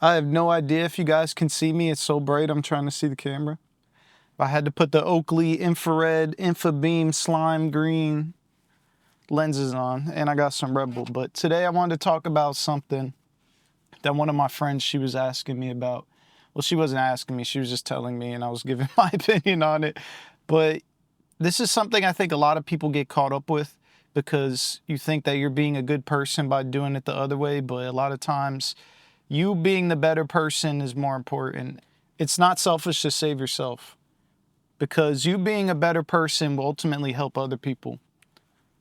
I have no idea if you guys can see me. It's so bright, I'm trying to see the camera. I had to put the Oakley infrared, infabeam, slime green lenses on, and I got some Red Bull. But today I wanted to talk about something that one of my friends, she was asking me about. Well, she wasn't asking me, she was just telling me, and I was giving my opinion on it. But this is something I think a lot of people get caught up with because you think that you're being a good person by doing it the other way, but a lot of times you being the better person is more important. It's not selfish to save yourself because you being a better person will ultimately help other people,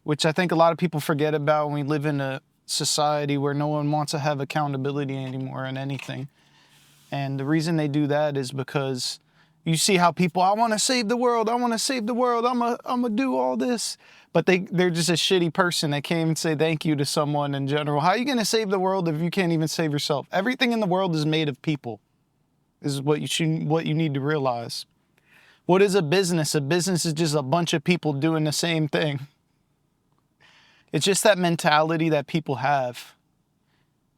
which I think a lot of people forget about when we live in a society where no one wants to have accountability anymore in anything. And the reason they do that is because you see how people, I want to save the world, I want to save the world, I'm gonna do all this. But they're just a shitty person. They can't even say thank you to someone in general. How are you going to save the world if you can't even save yourself? Everything in the world is made of people, is what you need to realize. What is a business? A business is just a bunch of people doing the same thing. It's just that mentality that people have.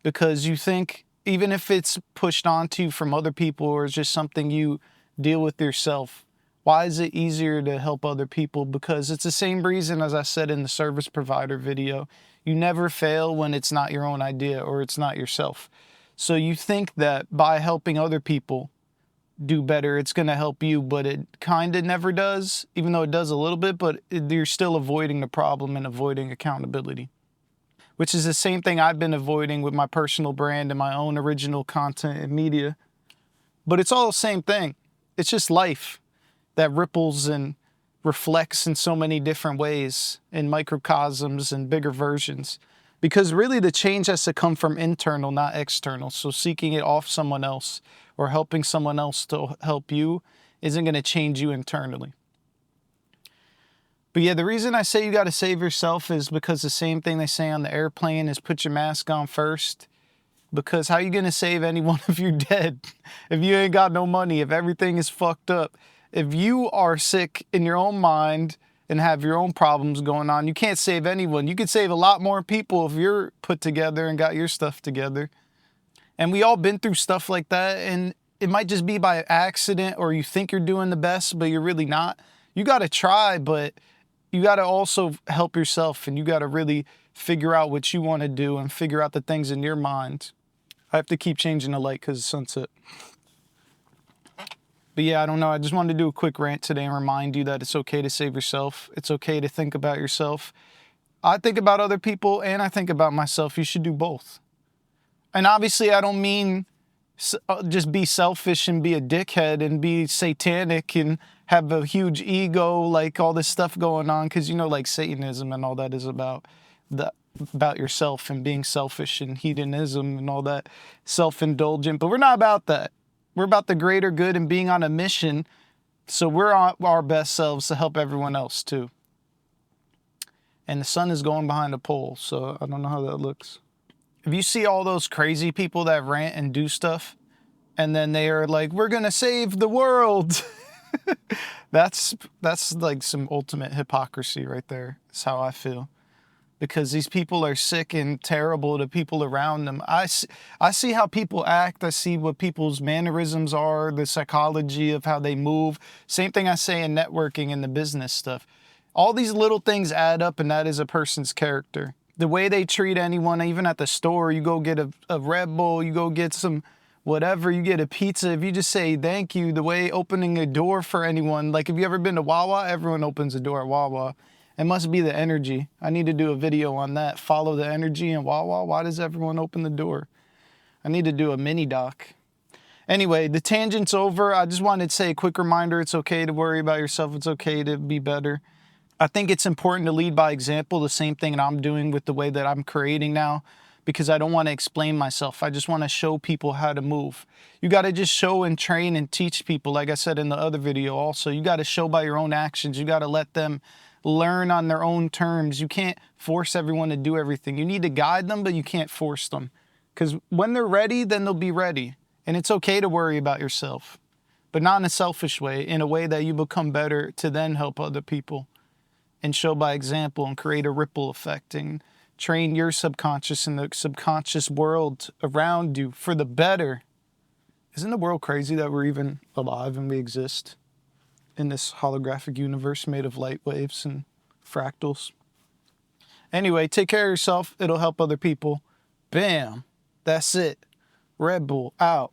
Because you think, even if it's pushed onto you from other people or it's just something you deal with yourself, why is it easier to help other people? Because it's the same reason as I said in the service provider video. You never fail when it's not your own idea or it's not yourself. So you think that by helping other people do better, it's going to help you, but it kind of never does, even though it does a little bit, but you're still avoiding the problem and avoiding accountability, which is the same thing I've been avoiding with my personal brand and my own original content and media. But it's all the same thing. It's just life that ripples and reflects in so many different ways in microcosms and bigger versions. Because really the change has to come from internal, not external. So seeking it off someone else or helping someone else to help you isn't going to change you internally. But yeah, the reason I say you got to save yourself is because the same thing they say on the airplane is put your mask on first. Because how are you going to save anyone if you're dead? If you ain't got no money, if everything is fucked up? If you are sick in your own mind and have your own problems going on, you can't save anyone. You could save a lot more people if you're put together and got your stuff together. And we all been through stuff like that, and it might just be by accident or you think you're doing the best, but you're really not. You got to try, but you got to also help yourself, and you got to really figure out what you want to do and figure out the things in your mind. I have to keep changing the light because it's sunset. But yeah, I don't know. I just wanted to do a quick rant today and remind you that it's okay to save yourself. It's okay to think about yourself. I think about other people and I think about myself. You should do both. And obviously I don't mean just be selfish and be a dickhead and be satanic and have a huge ego, like all this stuff going on. Because, you know, like Satanism and all that is about yourself and being selfish and hedonism and all that, self-indulgent. But we're not about that. We're about the greater good and being on a mission. So we're on our best selves to help everyone else too. And the sun is going behind a pole, so I don't know how that looks. If you see all those crazy people that rant and do stuff, and then they are like, we're going to save the world. That's like some ultimate hypocrisy right there. That's how I feel. Because these people are sick and terrible to people around them. I see how people act. I see what people's mannerisms are, the psychology of how they move. Same thing I say in networking and the business stuff. All these little things add up, and that is a person's character. The way they treat anyone, even at the store, you go get a Red Bull, you go get some whatever, you get a pizza. If you just say thank you, the way opening a door for anyone, like if you ever been to Wawa, everyone opens a door at Wawa. It must be the energy. I need to do a video on that. Follow the energy in Wawa. Why does everyone open the door? I need to do a mini doc. Anyway, the tangent's over. I just wanted to say a quick reminder. It's okay to worry about yourself. It's okay to be better. I think it's important to lead by example, the same thing that I'm doing with the way that I'm creating now, because I don't want to explain myself. I just want to show people how to move. You got to just show and train and teach people. Like I said in the other video also, you got to show by your own actions. You got to let them learn on their own terms. You can't force everyone to do everything. You need to guide them, but you can't force them. Because when they're ready, then they'll be ready. And it's okay to worry about yourself, but not in a selfish way, in a way that you become better to then help other people and show by example and create a ripple effect and train your subconscious and the subconscious world around you for the better. Isn't the world crazy that we're even alive and we exist in this holographic universe made of light waves and fractals? Anyway, take care of yourself. It'll help other people. Bam. That's it. Red Bull out.